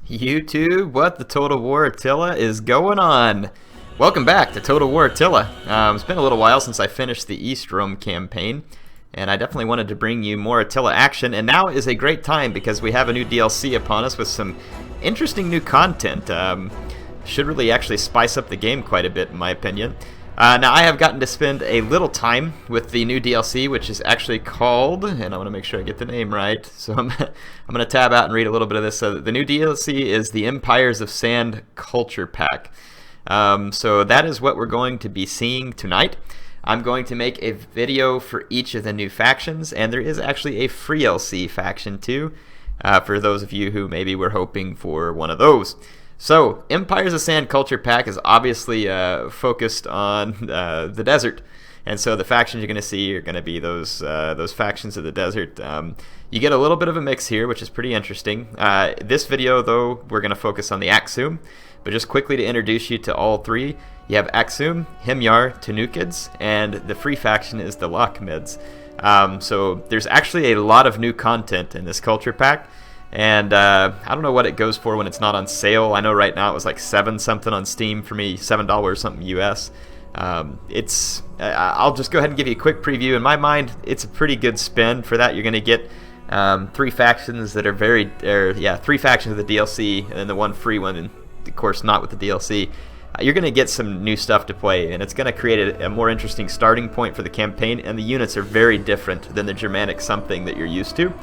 YouTube, what the Total War Attila is going on? Welcome back to Total War Attila. It's been a little while since I finished the East Rome campaign, and I definitely wanted to bring you more Attila action, and now is a great time because we have a new DLC upon us with some interesting new content. Should really actually spice up the game quite a bit, in my opinion. Now, I have gotten to spend a little time with the new DLC, which is actually called, and I want to make sure I get the name right, so I'm going to tab out and read a little bit of this. So the new DLC is the Empires of Sand Culture Pack. So that is what we're going to be seeing tonight. I'm going to make a video for each of the new factions, and there is actually a free LC faction too, for those of you who maybe were hoping for one of those. So, Empires of Sand Culture Pack is obviously focused on the desert, and so the factions you're going to see are going to be those factions of the desert. You get a little bit of a mix here, which is pretty interesting. This video, though, we're going to focus on the Aksum, but just quickly to introduce you to all three, you have Aksum, Himyar, Tanukids, and the free faction is the Lochmids. So there's actually a lot of new content in this culture pack. And I don't know what it goes for when it's not on sale. I know right now it was like $7 something on Steam for me, $7 something US. I'll just go ahead and give you a quick preview. In my mind, it's a pretty good spend for that. You're going to get three factions that are three factions of the DLC, and then the one free one, and of course not with the DLC. You're going to get some new stuff to play, and it's going to create a more interesting starting point for the campaign. And the units are very different than the Germanic something that you're used to.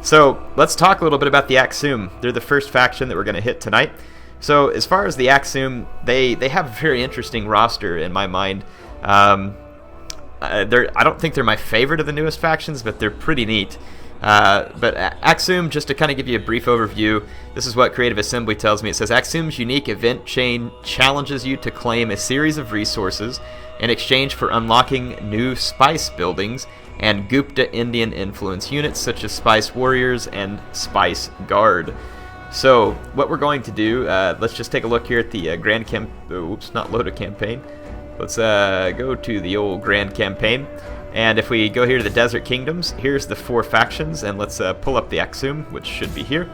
So let's talk a little bit about the Aksum. They're the first faction that we're going to hit tonight. So as far as the Aksum, they have a very interesting roster in my mind. I don't think they're my favorite of the newest factions, but they're pretty neat. But Aksum, just to kind of give you a brief overview, this is what Creative Assembly tells me. It says, Aksum's unique event chain challenges you to claim a series of resources in exchange for unlocking new spice buildings and Gupta Indian influence units such as Spice Warriors and Spice Guard. So what we're going to do, let's just take a look here at the not loaded campaign. Let's go to the old Grand Campaign. And if we go here to the Desert Kingdoms, here's the four factions, and let's pull up the Aksum, which should be here.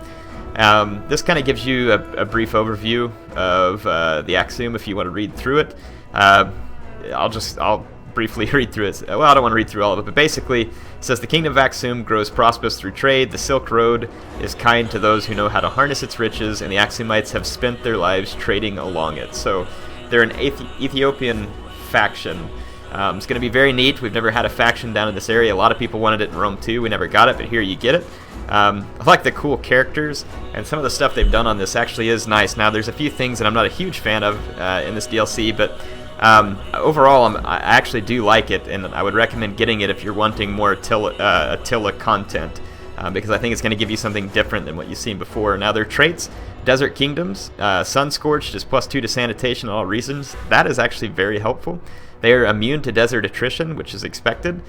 This kind of gives you a brief overview of the Aksum if you want to read through it. I'll briefly read through it. Well, I don't want to read through all of it, but basically it says the Kingdom of Aksum grows prosperous through trade. The Silk Road is kind to those who know how to harness its riches, and the Aksumites have spent their lives trading along it. So they're an Ethiopian faction. It's going to be very neat. We've never had a faction down in this area. A lot of people wanted it in Rome too. We never got it, but here you get it. I like the cool characters, and some of the stuff they've done on this actually is nice. Now, there's a few things that I'm not a huge fan of in this DLC, but overall, I actually do like it, and I would recommend getting it if you're wanting more Attila content, because I think it's going to give you something different than what you've seen before. Now, their traits, Desert Kingdoms, Sun Scorched is +2 to sanitation in all regions. That is actually very helpful. They are immune to desert attrition, which is expected.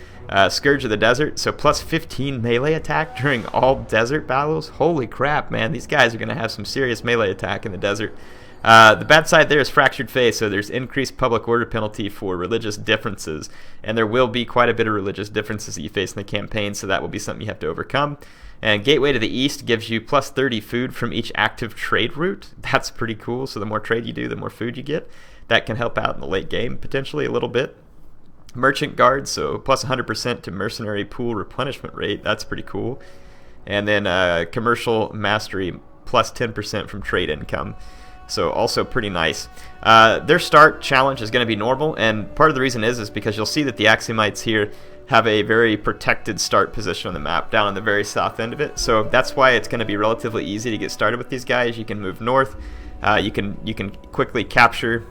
Scourge of the Desert, so +15 melee attack during all desert battles. Holy crap, man, these guys are going to have some serious melee attack in the desert. The bad side there is Fractured Faith, so there's increased public order penalty for religious differences, and there will be quite a bit of religious differences that you face in the campaign, so that will be something you have to overcome. And Gateway to the East gives you +30 food from each active trade route. That's pretty cool, so the more trade you do, the more food you get. That can help out in the late game, potentially a little bit. Merchant Guard, so +100% to mercenary pool replenishment rate. That's pretty cool. And then Commercial Mastery, +10% from trade income. So also pretty nice. Their start challenge is going to be normal, and part of the reason is because you'll see that the Aksumites here have a very protected start position on the map, down on the very south end of it. So that's why it's going to be relatively easy to get started with these guys. You can move north. You can quickly capture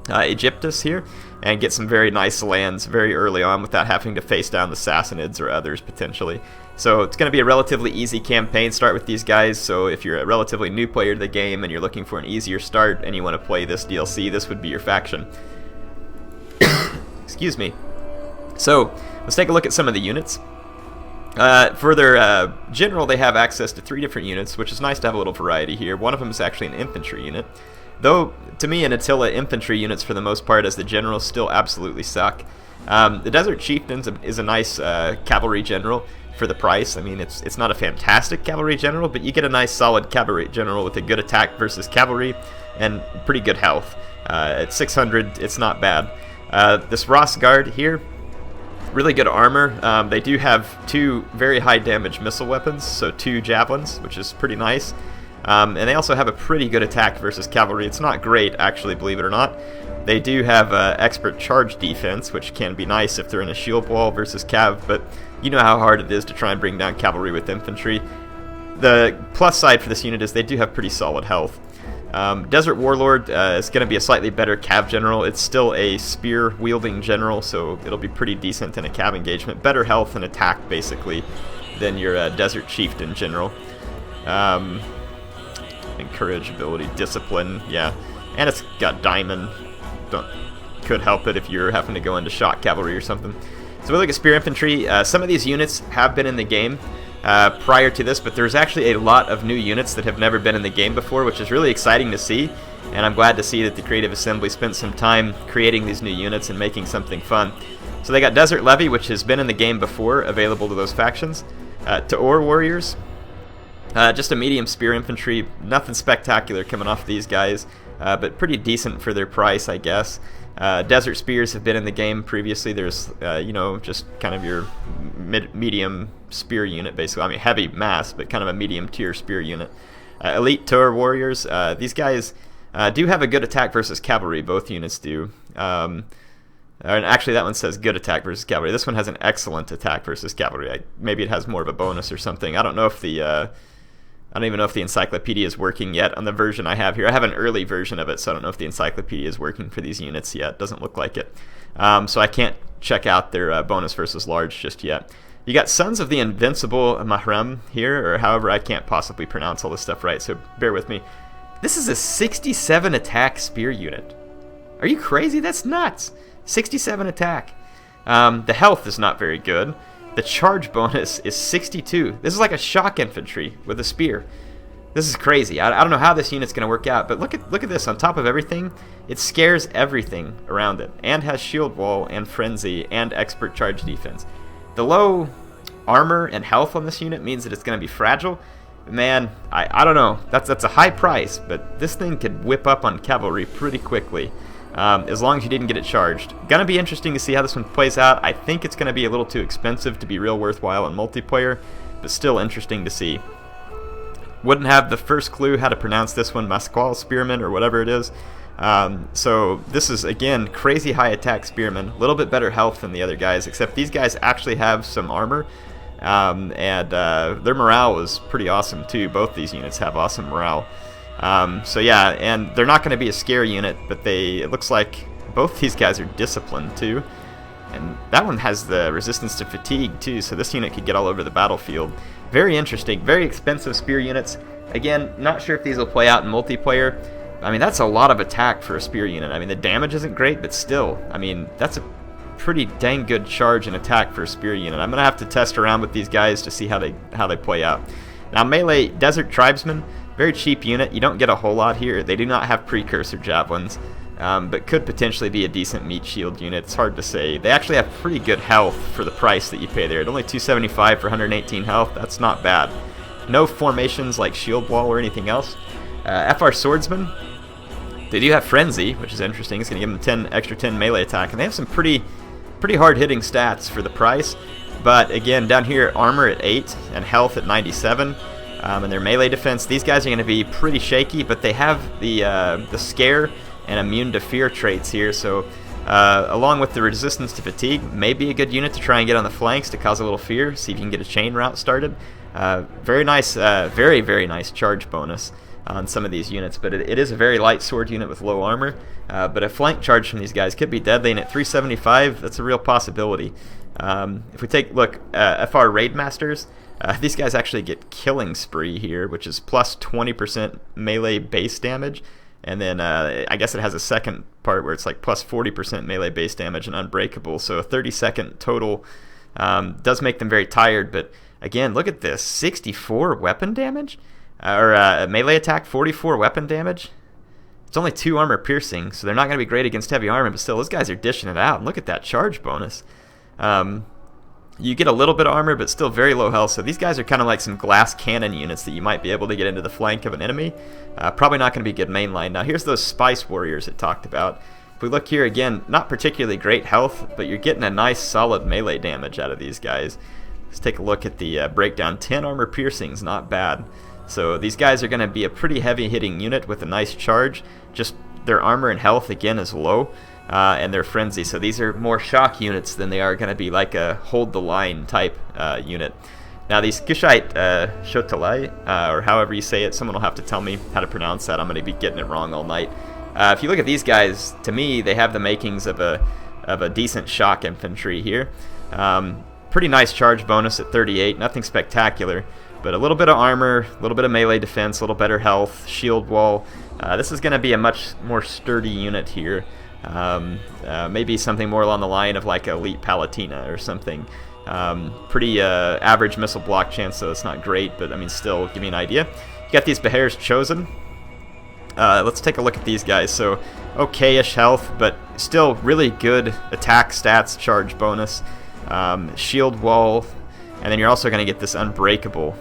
Egyptus here and get some very nice lands very early on without having to face down the Sassanids or others potentially. So it's going to be a relatively easy campaign. Start with these guys. So if you're a relatively new player to the game and you're looking for an easier start and you want to play this DLC, this would be your faction. Excuse me. So let's take a look at some of the units. For their general, they have access to 3 different units, which is nice to have a little variety here. One of them is actually an infantry unit. Though, to me, in Attila, infantry units for the most part as the generals still absolutely suck. The Desert Chieftain is a nice cavalry general for the price. I mean, it's not a fantastic cavalry general, but you get a nice solid cavalry general with a good attack versus cavalry and pretty good health. At 600, it's not bad. This Ross Guard here, really good armor. They do have 2 very high damage missile weapons, so 2 javelins, which is pretty nice. And they also have a pretty good attack versus cavalry. It's not great, actually, believe it or not. They do have expert charge defense, which can be nice if they're in a shield wall versus cav, but you know how hard it is to try and bring down cavalry with infantry. The plus side for this unit is they do have pretty solid health. Desert Warlord is going to be a slightly better cav general. It's still a spear-wielding general, so it'll be pretty decent in a cav engagement. Better health and attack, basically, than your Desert Chieftain general. Encourageability, discipline, yeah. And it's got diamond. Could help it if you're having to go into shock cavalry or something. So we look at spear infantry. Some of these units have been in the game prior to this, but there's actually a lot of new units that have never been in the game before, which is really exciting to see. And I'm glad to see that the Creative Assembly spent some time creating these new units and making something fun. So they got Desert Levy, which has been in the game before, available to those factions. Total Warriors, just a medium spear infantry. Nothing spectacular coming off these guys, but pretty decent for their price, I guess. Desert Spears have been in the game previously. There's, just kind of your medium spear unit, basically. I mean, heavy mass, but kind of a medium tier spear unit. Elite Tour Warriors. These guys do have a good attack versus cavalry. Both units do. And actually, that one says good attack versus cavalry. This one has an excellent attack versus cavalry. Maybe it has more of a bonus or something. I don't know if the... I don't even know if the encyclopedia is working yet on the version I have here. I have an early version of it, so I don't know if the encyclopedia is working for these units yet. Doesn't look like it. So I can't check out their bonus versus large just yet. You got Sons of the Invincible Mahrem here, or however, I can't possibly pronounce all this stuff right, so bear with me. This is a 67 attack spear unit. Are you crazy? That's nuts. 67 attack. The health is not very good. The charge bonus is 62. This is like a shock infantry with a spear. This is crazy. I don't know how this unit's going to work out, but look at this. On top of everything, it scares everything around it, and has shield wall and frenzy and expert charge defense. The low armor and health on this unit means that it's going to be fragile. Man, I don't know. That's a high price, but this thing could whip up on cavalry pretty quickly. As long as you didn't get it charged. Gonna be interesting to see how this one plays out. I think it's gonna be a little too expensive to be real worthwhile in multiplayer, but still interesting to see. Wouldn't have the first clue how to pronounce this one, Masqual Spearman or whatever it is. So this is, again, crazy high attack Spearman. A little bit better health than the other guys, except these guys actually have some armor. And their morale was pretty awesome too. Both these units have awesome morale. So yeah, and they're not going to be a scare unit, but it looks like both these guys are disciplined too. And that one has the resistance to fatigue too, so this unit could get all over the battlefield. Very interesting, very expensive spear units. Again, not sure if these will play out in multiplayer. I mean, that's a lot of attack for a spear unit. I mean, the damage isn't great, but still, I mean, that's a pretty dang good charge and attack for a spear unit. I'm going to have to test around with these guys to see how they play out. Now, melee Desert Tribesmen. Very cheap unit. You don't get a whole lot here. They do not have precursor javelins, but could potentially be a decent meat shield unit. It's hard to say. They actually have pretty good health for the price that you pay there. At only 275 for 118 health, that's not bad. No formations like shield wall or anything else. FR Swordsman, they do have frenzy, which is interesting. It's going to give them extra 10 melee attack, and they have some pretty hard-hitting stats for the price. But again, down here, armor at 8 and health at 97. And their melee defense, these guys are going to be pretty shaky, but they have the scare and immune to fear traits here, so along with the resistance to fatigue, may be a good unit to try and get on the flanks to cause a little fear, see if you can get a chain route started. Very nice, very, very nice charge bonus on some of these units, but it is a very light sword unit with low armor, but a flank charge from these guys could be deadly, and at 375, that's a real possibility. If we take a look, FR Raidmasters, these guys actually get Killing Spree here, which is plus 20% melee base damage. And then I guess it has a second part where it's like plus 40% melee base damage and Unbreakable. So a 30-second total does make them very tired. But again, look at this. 64 weapon damage? Or melee attack, 44 weapon damage? It's only 2 armor piercing, so they're not going to be great against heavy armor, but still, those guys are dishing it out. And look at that charge bonus. You get a little bit of armor, but still very low health, so these guys are kind of like some glass cannon units that you might be able to get into the flank of an enemy. Probably not going to be good mainline. Now, here's those Spice Warriors it talked about. If we look here again, not particularly great health, but you're getting a nice solid melee damage out of these guys. Let's take a look at the breakdown. 10 armor piercings, not bad. So these guys are going to be a pretty heavy hitting unit with a nice charge. Just their armor and health again is low, and their frenzy. So these are more shock units than they are going to be like a hold the line type unit. Now these Kushite Shotalai, or however you say it, someone will have to tell me how to pronounce that. I'm going to be getting it wrong all night. If you look at these guys, to me they have the makings of a decent shock infantry here. Pretty nice charge bonus at 38, nothing spectacular. But a little bit of armor, a little bit of melee defense, a little better health, shield wall. This is going to be a much more sturdy unit here. Maybe something more along the line of like Elite Palatina or something. Pretty average missile block chance, so it's not great, but I mean still, give me an idea. You got these Behair's Chosen. Let's take a look at these guys. So okay-ish health, but still really good attack stats, charge bonus, shield wall. And then you're also going to get this Unbreakable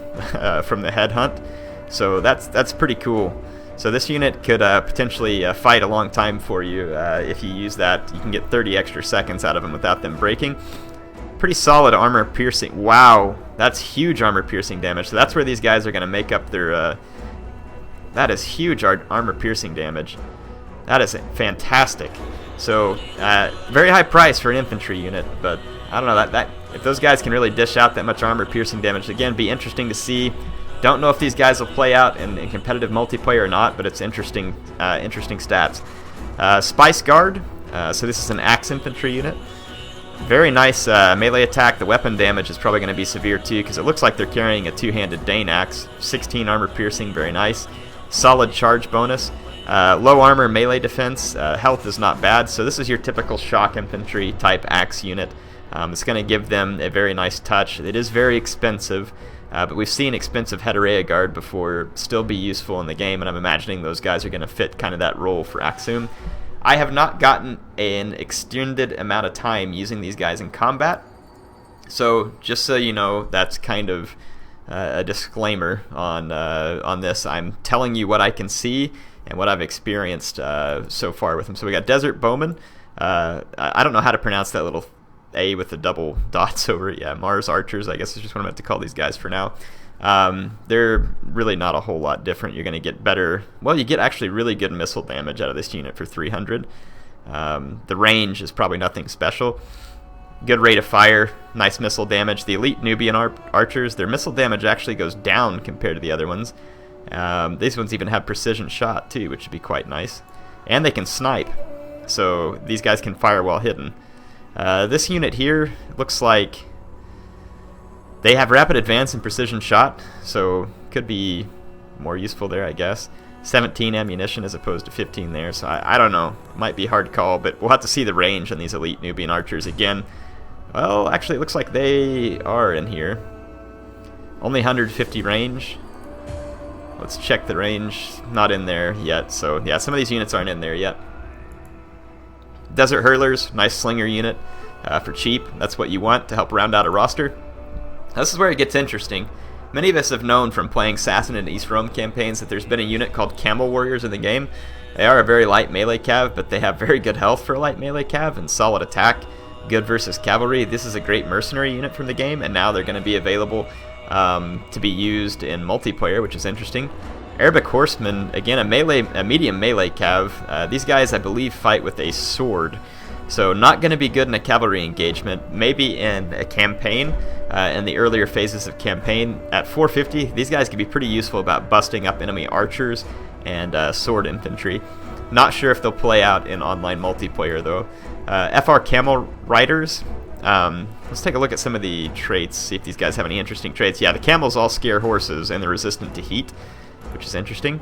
from the Headhunt. So that's pretty cool. So this unit could potentially fight a long time for you if you use that. You can get 30 extra seconds out of them without them breaking. Pretty solid armor piercing. Wow, that's huge armor piercing damage. So that's where these guys are going to make up their... that is huge armor piercing damage. That is fantastic. So very high price for an infantry unit, but I don't know, that if those guys can really dish out that much armor piercing damage, again, be interesting to see. Don't know if these guys will play out in competitive multiplayer or not, but it's interesting stats. Spice Guard, so this is an axe infantry unit. Very nice melee attack. The weapon damage is probably going to be severe too, because it looks like they're carrying a two-handed Dane axe. 16 armor piercing, very nice. Solid charge bonus. Low armor, melee defense. Health is not bad, so this is your typical shock infantry type axe unit. It's going to give them a very nice touch. It is very expensive, but we've seen expensive Hedarea Guard before still be useful in the game, and I'm imagining those guys are going to fit kind of that role for Aksum. I have not gotten an extended amount of time using these guys in combat, so just so you know, that's kind of a disclaimer on this. I'm telling you what I can see and what I've experienced so far with them. So we got Desert Bowman. I don't know how to pronounce that little A with the double dots over it. Yeah, Mars Archers, I guess is just what I'm meant to call these guys for now. They're really not a whole lot different. You're going to get better... Well, you get actually really good missile damage out of this unit for 300. The range is probably nothing special. Good rate of fire, nice missile damage. The Elite Nubian Archers, their missile damage actually goes down compared to the other ones. These ones even have precision shot too, which would be quite nice. And they can snipe, so these guys can fire while hidden. This unit here looks like they have rapid advance and precision shot, so could be more useful there, I guess. 17 ammunition as opposed to 15 there, so I don't know. Might be hard to call, but we'll have to see the range on these Elite Nubian Archers again. Well, actually, it looks like they are in here. Only 150 range. Let's check the range. Not in there yet, so yeah, some of these units aren't in there yet. Desert Hurlers, nice slinger unit for cheap. That's what you want to help round out a roster. This is where it gets interesting. Many of us have known from playing Sasson and East Rome campaigns that there's been a unit called Camel Warriors in the game. They are a very light melee cav, but they have very good health for a light melee cav and solid attack. Good versus cavalry. This is a great mercenary unit from the game, and now they're going to be available to be used in multiplayer, which is interesting. Arabic Horsemen, again, a medium melee cav. These guys, I believe, fight with a sword. So not going to be good in a cavalry engagement. Maybe in a campaign, in the earlier phases of campaign. At 450, these guys can be pretty useful about busting up enemy archers and sword infantry. Not sure if they'll play out in online multiplayer, though. FR Camel Riders. Let's take a look at some of the traits, see if these guys have any interesting traits. Yeah, the camels all scare horses, and they're resistant to heat, which is interesting.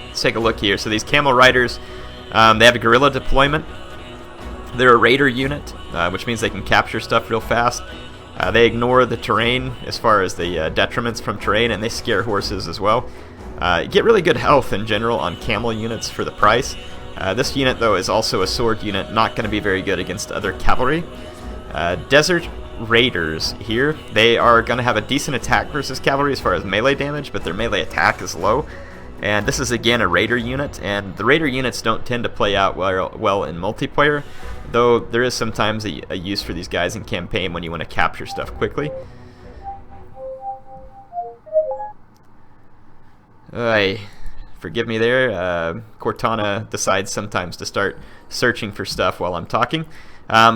Let's take a look here. So these Camel Riders, they have a guerrilla deployment. They're a raider unit, which means they can capture stuff real fast. They ignore the terrain as far as the detriments from terrain, and they scare horses as well. You get really good health in general on camel units for the price. This unit, though, is also a sword unit, not going to be very good against other cavalry. Desert Raiders here, they are going to have a decent attack versus cavalry as far as melee damage, but their melee attack is low. And this is again a raider unit, and the raider units don't tend to play out well in multiplayer, though there is sometimes a use for these guys in campaign when you want to capture stuff quickly. Forgive me there, Cortana decides sometimes to start searching for stuff while I'm talking.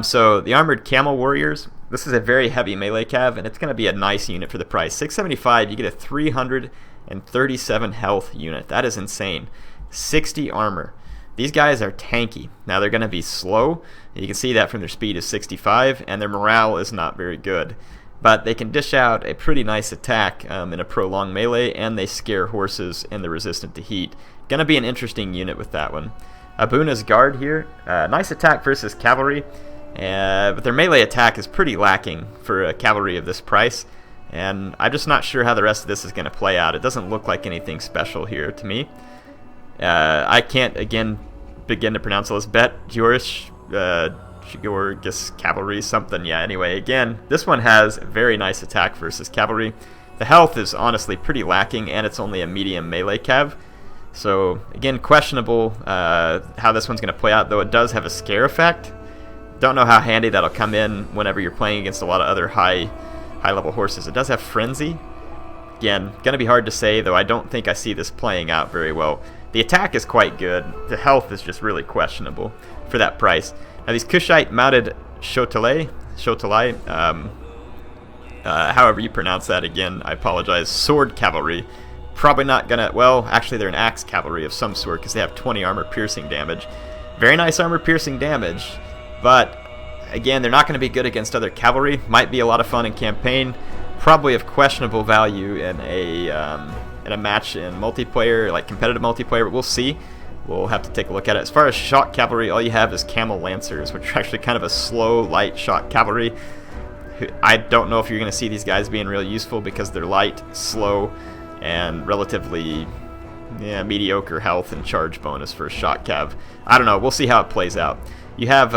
So the Armored Camel Warriors, this is a very heavy melee cav, and it's going to be a nice unit for the price. 675, you get a 337 health unit. That is insane. 60 armor. These guys are tanky. Now they're going to be slow. You can see that from their speed is 65, and their morale is not very good. But they can dish out a pretty nice attack in a prolonged melee, and they scare horses and they're resistant to heat. Going to be an interesting unit with that one. Abuna's Guard here. Nice attack versus cavalry, but their melee attack is pretty lacking for a cavalry of this price. And I'm just not sure how the rest of this is going to play out. It doesn't look like anything special here to me. I can't, again, begin to pronounce this. Jorgish Cavalry something. Yeah, anyway, again, this one has a very nice attack versus cavalry. The health is honestly pretty lacking, and it's only a medium melee cav. So, again, questionable how this one's going to play out, though it does have a scare effect. Don't know how handy that'll come in whenever you're playing against a lot of other high-level horses. It does have Frenzy. Again, going to be hard to say, though I don't think I see this playing out very well. The attack is quite good. The health is just really questionable for that price. Now, these Kushite mounted Chotalais, however you pronounce that, again, I apologize. Sword Cavalry. Probably not going to, well, actually they're an axe cavalry of some sort because they have 20 armor piercing damage. Very nice armor piercing damage, but again, they're not going to be good against other cavalry. Might be a lot of fun in campaign. Probably of questionable value in a match in multiplayer, like competitive multiplayer, but we'll see. We'll have to take a look at it. As far as shock cavalry, all you have is camel lancers, which are actually kind of a slow, light shock cavalry. I don't know if you're going to see these guys being real useful because they're light, slow, and relatively mediocre health and charge bonus for a shock cav. I don't know. We'll see how it plays out. You have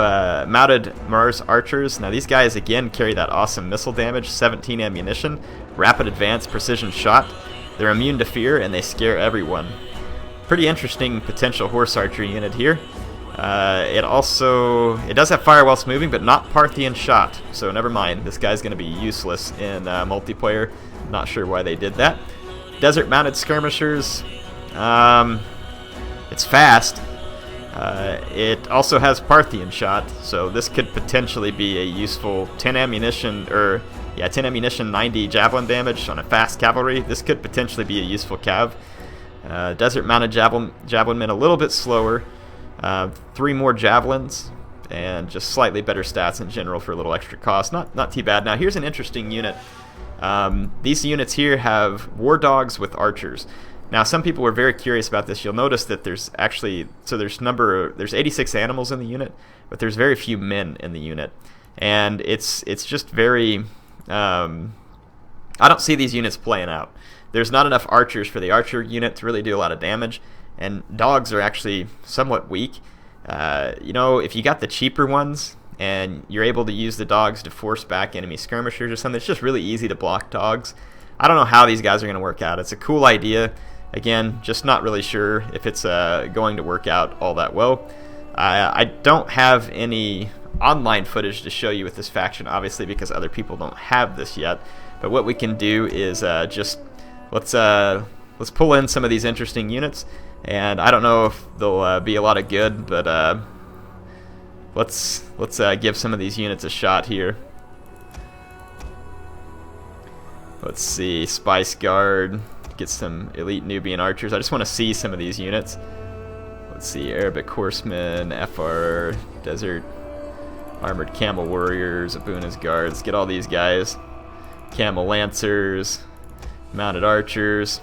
mounted Mars archers. Now these guys again carry that awesome missile damage, 17 ammunition, rapid advance, precision shot. They're immune to fear and they scare everyone. Pretty interesting potential horse archery unit here. It does have fire whilst moving, but not Parthian shot. So never mind. This guy's going to be useless in multiplayer. Not sure why they did that. Desert mounted skirmishers. It's fast. It also has Parthian shot, so this could potentially be a useful 10 ammunition, 90 javelin damage on a fast cavalry. This could potentially be a useful cav. Desert mounted javelinmen a little bit slower. 3 more javelins, and just slightly better stats in general for a little extra cost. Not too bad. Now here's an interesting unit. These units here have war dogs with archers. Now some people were very curious about this. You'll notice that there's 86 animals in the unit, but there's very few men in the unit, and it's just very I don't see these units playing out. There's not enough archers for the archer unit to really do a lot of damage, and dogs are actually somewhat weak. If you got the cheaper ones and you're able to use the dogs to force back enemy skirmishers or something, it's just really easy to block dogs. I don't know how these guys are going to work out. It's a cool idea. Again, just not really sure if it's going to work out all that well. I don't have any online footage to show you with this faction, obviously, because other people don't have this yet. But what we can do is let's pull in some of these interesting units. And I don't know if they'll be a lot of good, but let's give some of these units a shot here. Let's see, Spice Guard, get some elite Nubian archers. I just want to see some of these units. Let's see, Arabic Horsemen, FR, Desert, Armored Camel Warriors, Abuna's Guards. Get all these guys. Camel Lancers, Mounted Archers.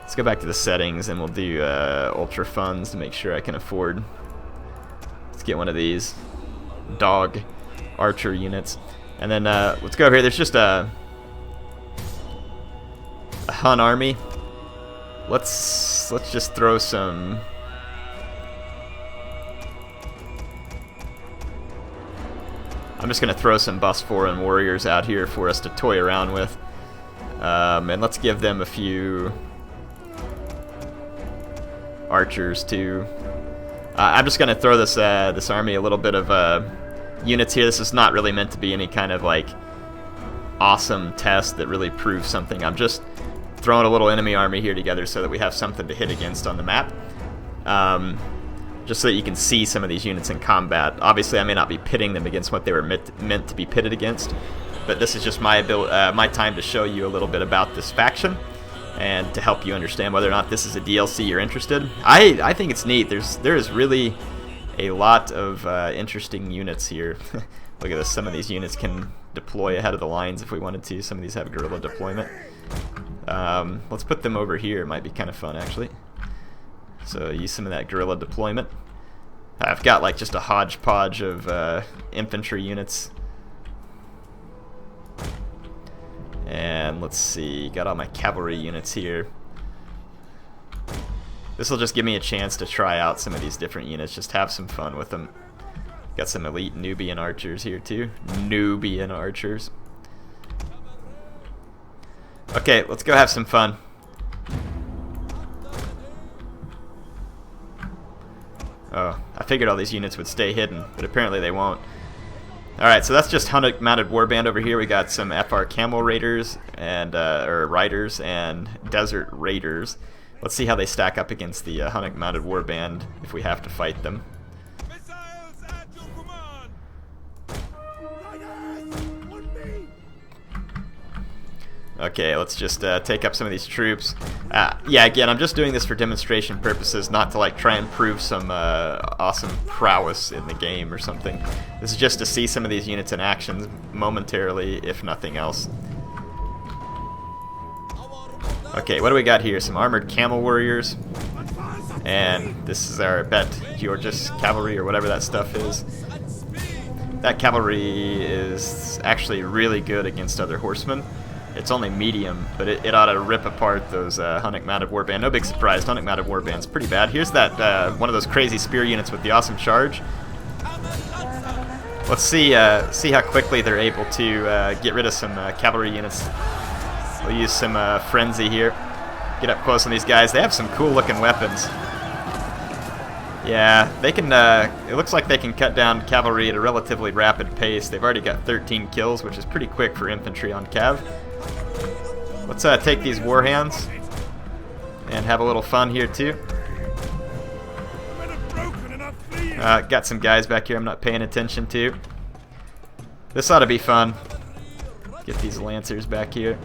Let's go back to the settings and we'll do Ultra Funds to make sure I can afford. Let's get one of these dog archer units. And then let's go over here. There's just a Hun army. let's just throw some. I'm just gonna throw some Bosforan warriors out here for us to toy around with, and let's give them a few archers too. I'm just gonna throw this this army a little bit of units here. This is not really meant to be any kind of like awesome test that really proves something. I'm just throwing a little enemy army here together so that we have something to hit against on the map. Just so that you can see some of these units in combat. Obviously, I may not be pitting them against what they were meant to be pitted against, but this is just my time to show you a little bit about this faction and to help you understand whether or not this is a DLC you're interested. I think it's neat. There is really a lot of interesting units here. Look at this. Some of these units can deploy ahead of the lines if we wanted to. Some of these have guerrilla deployment. Let's put them over here. It might be kind of fun, actually. So use some of that guerrilla deployment. I've got like just a hodgepodge of infantry units. And let's see, got all my cavalry units here. This will just give me a chance to try out some of these different units, just have some fun with them. Got some elite Nubian archers here too. Nubian archers. Okay, let's go have some fun. Oh, I figured all these units would stay hidden, but apparently they won't. Alright, so that's just Hunnic Mounted Warband over here. We got some FR Camel Raiders and or Riders and Desert Raiders. Let's see how they stack up against the Hunnic Mounted Warband if we have to fight them. Okay, let's just take up some of these troops. Yeah, again, I'm just doing this for demonstration purposes, not to like try and prove some awesome prowess in the game or something. This is just to see some of these units in action momentarily, if nothing else. Okay, what do we got here? Some armored camel warriors. And this is our Bet Georgis cavalry, or whatever that stuff is. That cavalry is actually really good against other horsemen. It's only medium, but it ought to rip apart those Hunnic Mounted Warband. No big surprise, Hunnic Mounted Warband's pretty bad. Here's that one of those crazy spear units with the awesome charge. Let's see how quickly they're able to get rid of some cavalry units. We'll use some frenzy here. Get up close on these guys. They have some cool looking weapons. Yeah, they can. It looks like they can cut down cavalry at a relatively rapid pace. They've already got 13 kills, which is pretty quick for infantry on cav. Let's take these warhounds and have a little fun here too. Got some guys back here I'm not paying attention to. This ought to be fun. Get these lancers back here.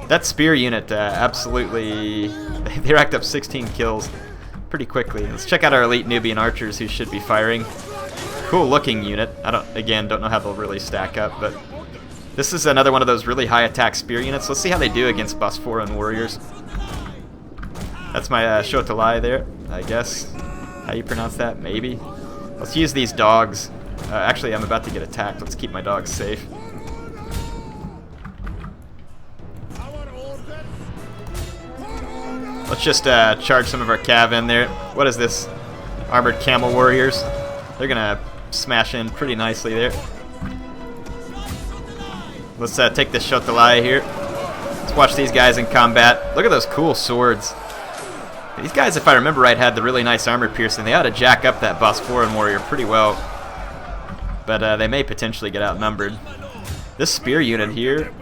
That spear unit absolutely, they racked up 16 kills pretty quickly. Let's check out our elite Nubian archers who should be firing. Cool looking unit. I don't know how they'll really stack up, but this is another one of those really high attack spear units. Let's see how they do against Bosforan warriors. That's my Shotalai there, I guess. How you pronounce that? Maybe. Let's use these dogs. Actually, I'm about to get attacked. Let's keep my dogs safe. Let's just charge some of our cav in there. What is this? Armored camel warriors. They're gonna smash in pretty nicely there. Let's take this Shotalai here. Let's watch these guys in combat. Look at those cool swords. These guys, if I remember right, had the really nice armor piercing. They ought to jack up that Bosforan warrior pretty well. But they may potentially get outnumbered. This spear unit here,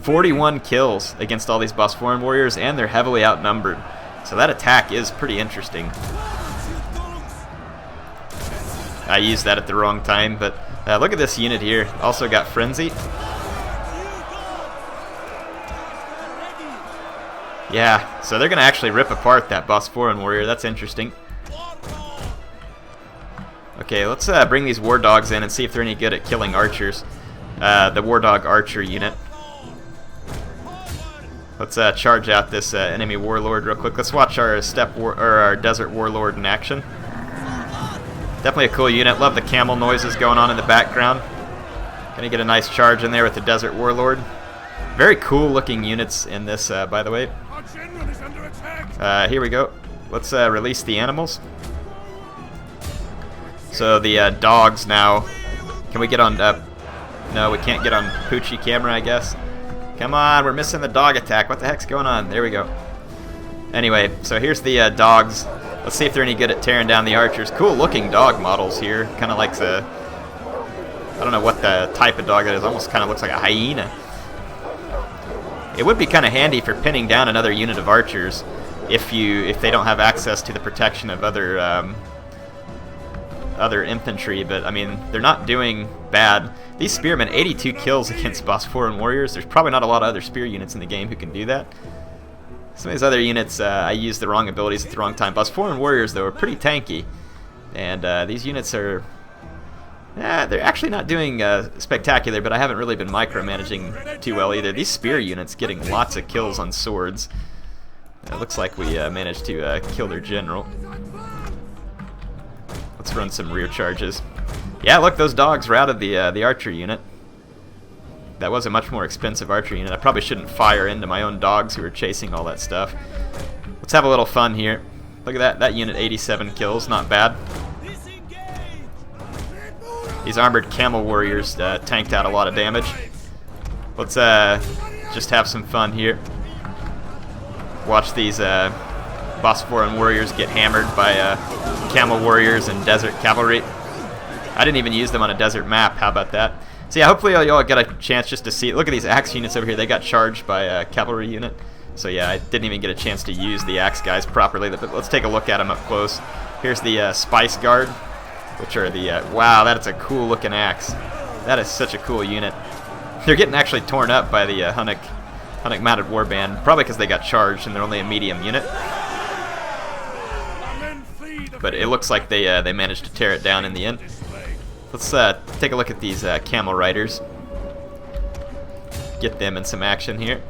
41 kills against all these Bosforan warriors, and they're heavily outnumbered. So that attack is pretty interesting. I used that at the wrong time, but look at this unit here. Also got Frenzy. Yeah, so they're going to actually rip apart that Bosforan warrior. That's interesting. Okay, let's bring these war dogs in and see if they're any good at killing archers. The war dog archer unit. Let's charge out this enemy warlord real quick. Let's watch our our desert warlord in action. Definitely a cool unit. Love the camel noises going on in the background. Gonna get a nice charge in there with the desert warlord. Very cool looking units in this, by the way. Here we go. Let's release the animals. So the dogs now. Can we get on? No, we can't get on Poochie camera, I guess. Come on, we're missing the dog attack. What the heck's going on? There we go. Anyway, so here's the dogs. Let's see if they're any good at tearing down the archers. Cool looking dog models here. Kind of like the, I don't know what the type of dog that is. Almost kind of looks like a hyena. It would be kind of handy for pinning down another unit of archers if they don't have access to the protection of other infantry. But I mean, they're not doing bad. These spearmen, 82 kills against boss foreign warriors. There's probably not a lot of other spear units in the game who can do that. Some of these other units, I used the wrong abilities at the wrong time. Boss foreign warriors, though, are pretty tanky, and these units are. They're actually not doing spectacular, but I haven't really been micromanaging too well either. These spear units getting lots of kills on swords. It looks like we managed to kill their general. Let's run some rear charges. Yeah, look, those dogs routed the archer unit. That was a much more expensive archer unit. I probably shouldn't fire into my own dogs who are chasing all that stuff. Let's have a little fun here. Look at that. That unit, 87 kills. Not bad. These armored camel warriors tanked out a lot of damage. Let's just have some fun here. Watch these Bosphoran warriors get hammered by camel warriors and desert cavalry. I didn't even use them on a desert map. How about that? So yeah, hopefully y'all get a chance just to see. Look at these axe units over here. They got charged by a cavalry unit. So yeah, I didn't even get a chance to use the axe guys properly. But let's take a look at them up close. Here's the Spice Guard, which are the, wow, that's a cool looking axe. That is such a cool unit. They're getting actually torn up by the Hunnic mounted warband, probably because they got charged and they're only a medium unit. But it looks like they managed to tear it down in the end. Let's take a look at these camel riders. Get them in some action here.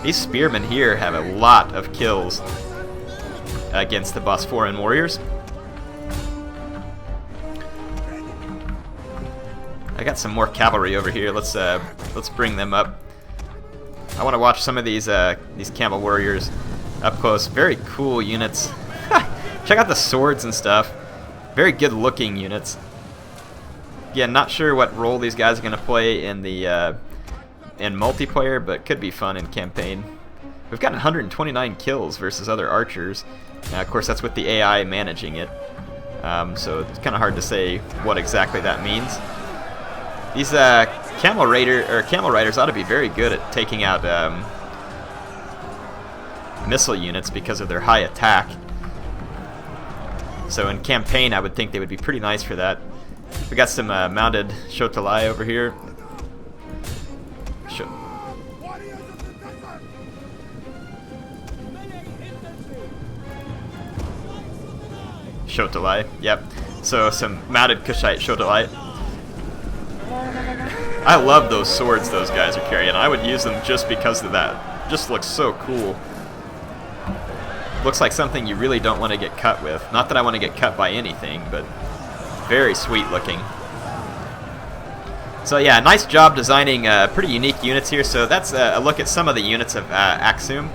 These spearmen here have a lot of kills against the Bosphoran warriors. I got some more cavalry over here. Let's bring them up. I want to watch some of these camel warriors up close. Very cool units. Check out the swords and stuff. Very good looking units. Again, not sure what role these guys are going to play in the in multiplayer, but could be fun in campaign. We've got 129 kills versus other archers. Now, of course, that's with the AI managing it, so it's kind of hard to say what exactly that means. These camel riders ought to be very good at taking out missile units because of their high attack. So in campaign, I would think they would be pretty nice for that. We got some mounted Shotalai over here. Shotalai, yep. So some mounted Kushite Shotalai. I love those swords those guys are carrying. I would use them just because of that. Just looks so cool. Looks like something you really don't want to get cut with. Not that I want to get cut by anything, but very sweet looking. So yeah, nice job designing pretty unique units here. So that's a look at some of the units of Aksum.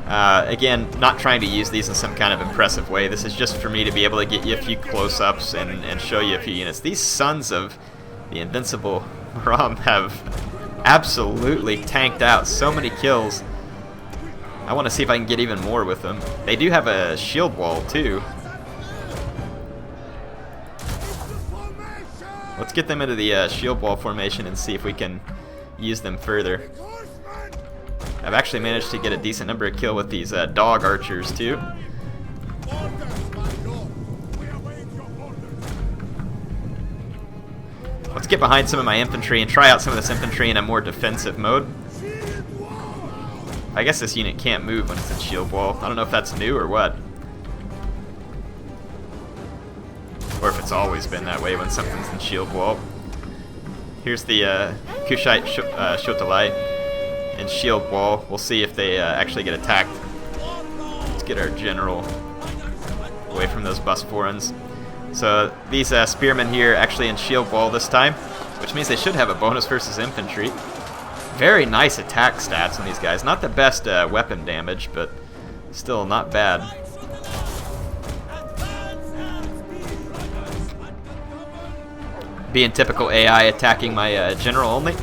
Again, not trying to use these in some kind of impressive way. This is just for me to be able to get you a few close-ups and show you a few units. These sons of the invincible Ram have absolutely tanked out so many kills. I want to see if I can get even more with them. They do have a shield wall too. Let's get them into the shield wall formation and see if we can use them further. I've actually managed to get a decent number of kills with these dog archers too. Let's get behind some of my infantry and try out some of this infantry in a more defensive mode. I guess this unit can't move when it's in shield wall. I don't know if that's new or what. Or if it's always been that way when something's in shield wall. Here's the Kushite Shotalai in shield wall. We'll see if they actually get attacked. Let's get our general away from those Bospforans. So these spearmen here actually in shield wall this time. which means they should have a bonus versus infantry. Very nice attack stats on these guys. Not the best weapon damage, but still not bad. Being typical AI, attacking my general only.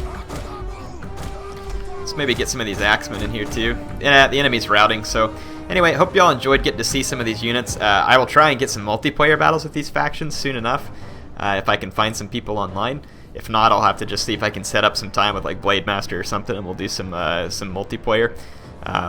Let's maybe get some of these axemen in here too. Yeah, the enemy's routing, so anyway, hope y'all enjoyed getting to see some of these units. I will try and get some multiplayer battles with these factions soon enough, if I can find some people online. If not, I'll have to just see if I can set up some time with like Blade Master or something, and we'll do some multiplayer.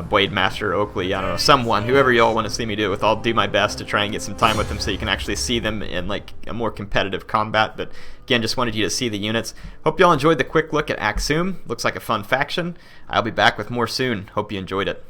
Blade Master, Oakley, I don't know, someone, whoever y'all want to see me do it with, I'll do my best to try and get some time with them so you can actually see them in like a more competitive combat. But again, just wanted you to see the units. Hope y'all enjoyed the quick look at Aksum. Looks like a fun faction. I'll be back with more soon. Hope you enjoyed it.